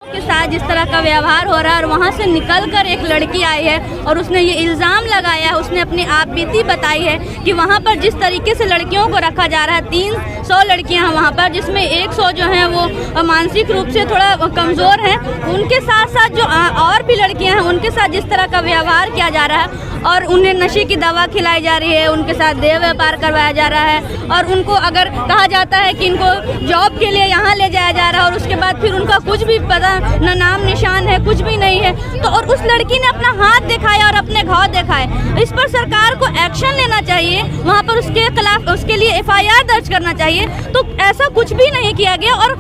के साथ जिस तरह का व्यवहार हो रहा है और वहाँ से निकलकर एक लड़की आई है और उसने ये इल्ज़ाम लगाया है, उसने अपनी आपबीती बताई है कि वहाँ पर जिस तरीके से लड़कियों को रखा जा रहा है, 300 लड़कियाँ हैं वहाँ पर, जिसमें 100 जो हैं वो मानसिक रूप से थोड़ा कमज़ोर हैं। उनके साथ साथ जो और भी लड़कियाँ हैं उनके साथ जिस तरह का व्यवहार किया जा रहा है और उन्हें नशे की दवा खिलाई जा रही है, उनके साथ देह व्यापार करवाया जा रहा है और उनको अगर कहा जाता है कि इनको जॉब के लिए यहाँ ले जाया जा रहा है और उसके बाद फिर उनका कुछ भी पता न नाम निशान है, कुछ भी नहीं है, तो और उस लड़की ने अपना हाथ दिखाया और अपने घाव दिखाए। इस पर सरकार को एक्शन लेना चाहिए, वहाँ पर उसके खिलाफ उसके लिए FIR दर्ज करना चाहिए। तो ऐसा कुछ भी नहीं किया गया और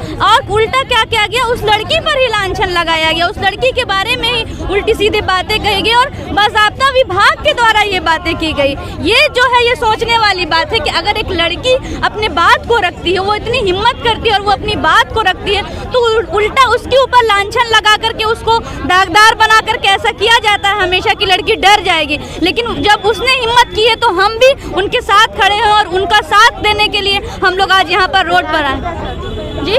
उल्टा क्या किया गया, उस लड़की पर ही लांछन लगाया गया, उस लड़की के बारे में ही उल्टी सीधी बातें कही गई और बाज़ाब्ता विभाग के द्वारा ये बातें की गई। ये जो है ये सोचने वाली बात है कि अगर एक लड़की अपने बात को रखती है, वो इतनी हिम्मत करती है और वो अपनी बात को रखती है, तो उल्टा उसके ऊपर लांछन लगा करके उसको दागदार बना करके ऐसा किया जाता है हमेशा कि लड़की डर जाएगी। लेकिन जब उसने हिम्मत की है तो हम भी उनके साथ खड़े हैं और उनका साथ देने के लिए हम लोग आज यहाँ पर रोड पर आए। जी,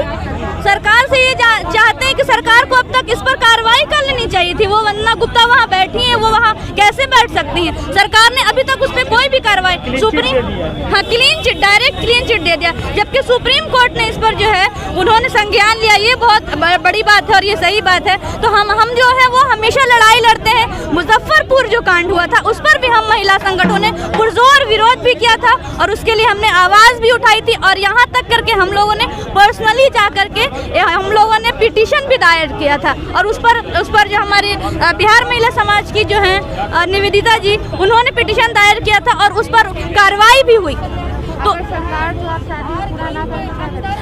सरकार से ये चाहते हैं कि सरकार को अब तक इस पर कार्रवाई कर लेनी चाहिए थी। वो वंदना गुप्ता वहाँ बैठी हैं, वो वहाँ कैसे बैठ सकती हैं? सरकार ने अभी तक उस पर कोई भी कार्रवाई, clean chit, direct clean chit दे दिया, जबकि सुप्रीम कोर्ट ने इस पर जो है उन्होंने संज्ञान लिया। ये बहुत बड़ी बात है और ये सही बात है। तो हम जो है वो हमेशा लड़ाई लड़ते हैं। मुजफ्फरपुर जो कांड हुआ था उस पर भी हम महिला संगठनों ने पुरजोर विरोध भी किया था और उसके लिए हमने आवाज़ भी उठाई थी और यहाँ तक करके हम लोगों ने पर्सनली जा करके हम लोगों ने पिटीशन भी दायर किया था और उस पर जो हमारी बिहार महिला समाज की जो है निवेदिता जी, उन्होंने पिटीशन दायर किया था और उस पर कार्रवाई भी हुई।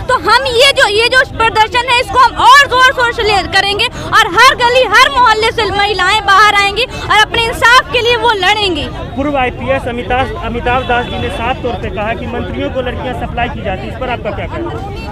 तो हम ये जो प्रदर्शन है इसको हम और जोर शोर से करेंगे और हर गली हर मोहल्ले से महिलाएं बाहर आएंगी और अपने इंसाफ के लिए वो लड़ेंगी। पूर्व IPS अमिताभ दास जी ने साफ तौर पे कहा कि मंत्रियों को लड़कियां सप्लाई की जाती है, इस पर आपका क्या कहना है?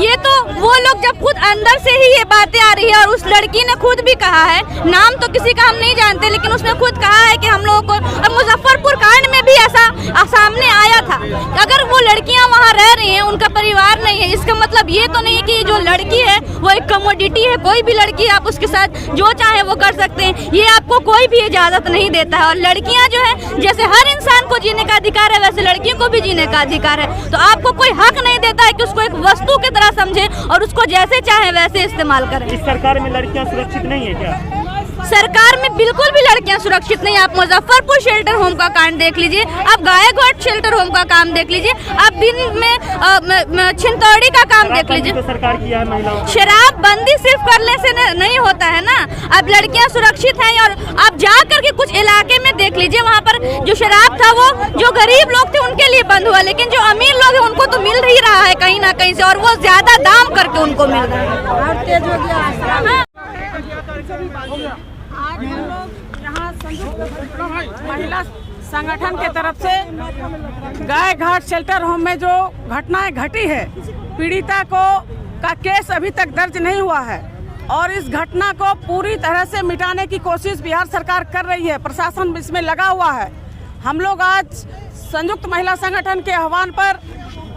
ये तो वो लोग जब खुद अंदर से ही ये बातें आ रही है और उस लड़की ने खुद भी कहा है, नाम तो किसी का हम नहीं जानते, लेकिन उसने खुद कहा है कि हम लोगों को, अब मुजफ्फरपुर कांड में भी ऐसा सामने आया था। अगर वो लड़कियां वहाँ रह रही हैं, उनका परिवार नहीं है, इसका मतलब ये तो नहीं है कि जो लड़की है वो एक कमोडिटी है। कोई भी लड़की आप उसके साथ जो चाहे वो कर सकते हैं, ये आपको कोई भी इजाज़त नहीं देता है। और लड़कियां जो है, जैसे हर इंसान को जीने का अधिकार है वैसे लड़कियों को भी जीने का अधिकार है। तो आपको कोई हक नहीं देता है कि उसको एक वस्तु की तरह समझे और उसको जैसे चाहे वैसे इस्तेमाल करें। इस सरकार में लड़कियां सुरक्षित नहीं है क्या? सरकार में बिल्कुल भी लड़कियां सुरक्षित नहीं। आप मुजफ्फरपुर शेल्टर होम का कांड देख लीजिए, आप गायघाट शेल्टर होम का काम देख लीजिए, आप दिन में छिंदौड़ी का काम देख लीजिए। तो सरकार किया है महिलाओं, शराब बंदी सिर्फ करने से नहीं होता है ना। अब लड़कियां सुरक्षित हैं और आप जा करके कुछ इलाके में देख लीजिए, वहाँ पर जो शराब था वो जो गरीब लोग थे उनके लिए बंद हुआ, लेकिन जो अमीर लोग हैं उनको तो मिल ही रहा है कहीं ना कहीं से, और वो ज्यादा दाम करके उनको मिल रहा है। आज हम लोग यहाँ संयुक्त महिला संगठन के तरफ से गायघाट शेल्टर होम में जो घटनाएं घटी है, पीड़िता का केस अभी तक दर्ज नहीं हुआ है और इस घटना को पूरी तरह से मिटाने की कोशिश बिहार सरकार कर रही है, प्रशासन इसमें लगा हुआ है। हम लोग आज संयुक्त महिला संगठन के आह्वान पर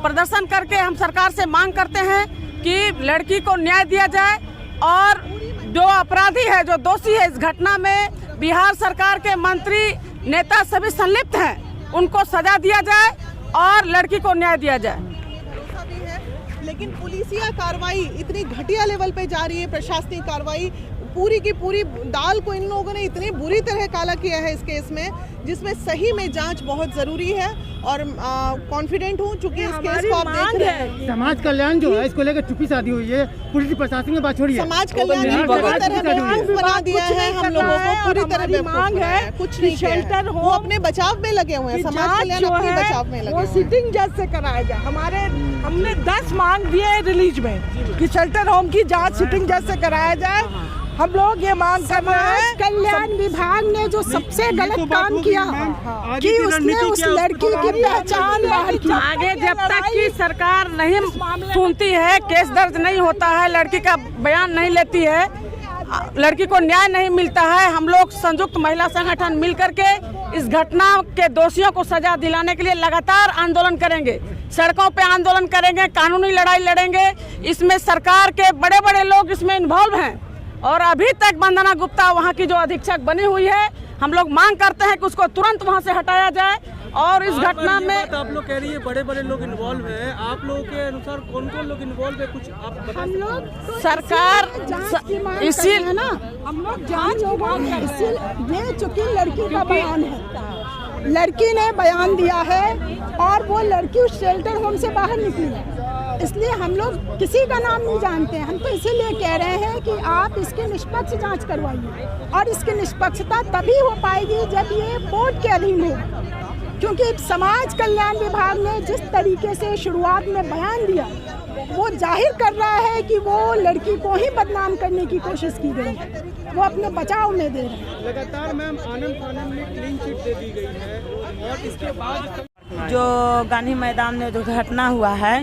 प्रदर्शन करके हम सरकार से मांग करते हैं कि लड़की को न्याय दिया जाए और जो अपराधी है, जो दोषी है इस घटना में, बिहार सरकार के मंत्री नेता सभी संलिप्त हैं, उनको सजा दिया जाए और लड़की को न्याय दिया जाए। लेकिन पुलिसिया कार्रवाई इतनी घटिया लेवल पे जा रही है, प्रशासनिक कार्रवाई पूरी की पूरी दाल को इन लोगों ने इतनी बुरी तरह काला किया है इस केस में, जिसमें सही में जांच बहुत जरूरी है और कॉन्फिडेंट हूँ चूंकि इस केस को आप देख रहे हैं। समाज कल्याण जो है इसको लेकर चुप्पी शादी हुई है, पुलिस प्रशासन में बात छोड़ी है। समाज कल्याण ने पूरी तरह बेवकूफ बना दिया है, हम लोगों को पूरी तरह बेवकूफ है, कुछ नहीं शेल्टर हो, अपने बचाव में लगे हुए हैं। समाज कल्याण अपने बचाव में लगे हुए हैं। सिटिंग जज से कराया जाए। हमने 10 मांग दिए रिलीज में कि शेल्टर होम की जाँच सिटिंग जज से कराया जाए। हम लोग ये मांग कर रहे हैं, कल्याण विभाग ने जो सबसे गलत काम किया कि उसने उस लड़की की पहचान बाहर की। आगे जब तक की सरकार नहीं सुनती है, केस दर्ज नहीं होता है, लड़की का बयान नहीं लेती है, लड़की को न्याय नहीं मिलता है, हम लोग संयुक्त महिला संगठन मिलकर के इस घटना के दोषियों को सजा दिलाने के लिए लगातार आंदोलन करेंगे। सड़कों पे आंदोलन करेंगे, कानूनी लड़ाई लड़ेंगे। इसमें सरकार के बड़े बड़े लोग इसमें इन्वॉल्व हैं और अभी तक वंदना गुप्ता वहाँ की जो अधीक्षक बनी हुई है, हम लोग मांग करते हैं कि उसको तुरंत वहाँ से हटाया जाए। और इस घटना में आप लोग कह रही है बड़े बड़े लोग इन्वॉल्व हैं, आप लोगों के अनुसार कौन कौन लोग इन्वॉल्व है, कुछ आप बता हम लोग सरकार इसी है ना, हम लोग जांच ये चूंकि लड़की का बयान है, लड़की ने बयान दिया है और वो लड़की उस शेल्टर होम से बाहर निकली है, इसलिए हम लोग किसी का नाम नहीं जानते हैं। हम तो इसीलिए कह रहे हैं कि आप इसकी निष्पक्ष जांच करवाइए और इसकी निष्पक्षता तभी हो पाएगी जब ये कोर्ट के अधीन हो, क्योंकि समाज कल्याण विभाग ने जिस तरीके से शुरुआत में बयान दिया वो जाहिर कर रहा है कि वो लड़की को ही बदनाम करने की कोशिश की गई है, वो अपने बचाव में दे रहे हैं। लगातार मैम आनंद थाना में क्लीन चिट दे दी गई है और इसके बाद जो गांधी मैदान में जो घटना हुआ है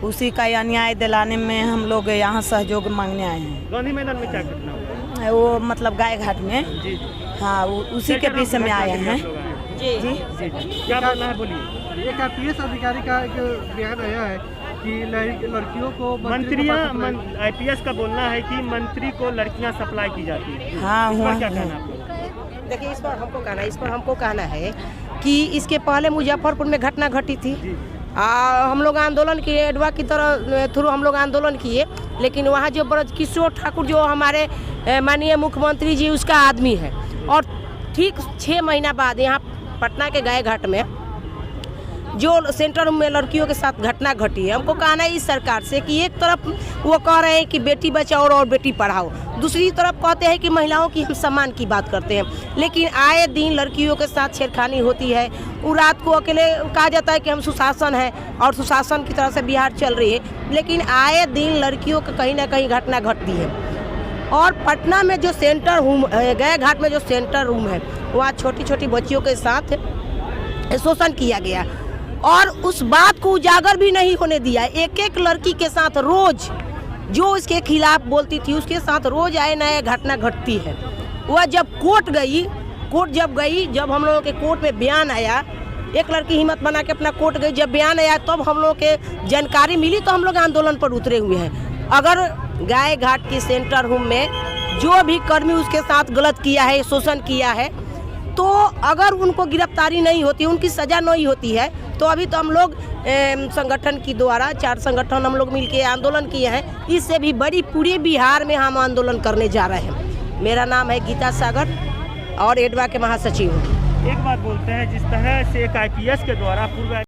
उसी का न्याय दिलाने में हम लोग यहाँ सहयोग मांगने आए हैं। गांधी मैदान में क्या घटना हुआ? वो मतलब गाय घाट में जी हाँ, उसी के विषय में आए हैं। जी क्या बोलना है, बोलिए। एक IPS अधिकारी का एक बयान आया है कि लड़कियों को IPS का बोलना है कि मंत्री को लड़कियां सप्लाई की जाती है। हाँ हुआ। क्या कहना है आपको? देखिए, इस पर हमको कहना है कि इसके पहले मुजफ्फरपुर में घटना घटी थी। हम लोग आंदोलन किए, एडवा की तरह थ्रू हम लोग आंदोलन किए, लेकिन वहाँ जो ब्रजकिशोर ठाकुर जो हमारे माननीय मुख्यमंत्री जी उसका आदमी है, और ठीक 6 महीना बाद यहाँ पटना के गाय घाट में जो सेंटर में लड़कियों के साथ घटना घटी है, हमको कहना है इस सरकार से कि एक तरफ वो कह रहे हैं कि बेटी बचाओ और बेटी पढ़ाओ, दूसरी तरफ कहते हैं कि महिलाओं की हम सम्मान की बात करते हैं, लेकिन आए दिन लड़कियों के साथ छेड़खानी होती है। वो रात को अकेले कहा जाता है कि हम सुशासन है और सुशासन की तरह से बिहार चल रही है, लेकिन आए दिन लड़कियों का कहीं ना कहीं घटना घटती है। और पटना में जो सेंटर रूम, गाय घाट में जो सेंटर रूम है, वहाँ छोटी छोटी बच्चियों के साथ शोषण किया गया और उस बात को उजागर भी नहीं होने दिया। एक एक लड़की के साथ रोज जो इसके खिलाफ बोलती थी उसके साथ रोज आए नए घटना घटती है। वह जब कोर्ट गई, जब हम लोगों के कोर्ट में बयान आया, एक लड़की हिम्मत बना के अपना कोर्ट गई, जब बयान आया तब हम लोग के जानकारी मिली तो हम लोग आंदोलन पर उतरे हुए हैं। अगर गाय घाट की सेंटर होम में जो भी कर्मी उसके साथ गलत किया है, शोषण किया है, तो अगर उनको गिरफ्तारी नहीं होती, उनकी सजा नहीं होती है, तो अभी तो हम लोग संगठन की द्वारा 4 संगठन हम लोग मिलके आंदोलन किए हैं। इससे भी बड़ी पूरे बिहार में हम आंदोलन करने जा रहे हैं। मेरा नाम है गीता सागर और एडवा के महासचिव हूँ। एक बात बोलते हैं, जिस तरह से एक IPS के द्वारा पूर्व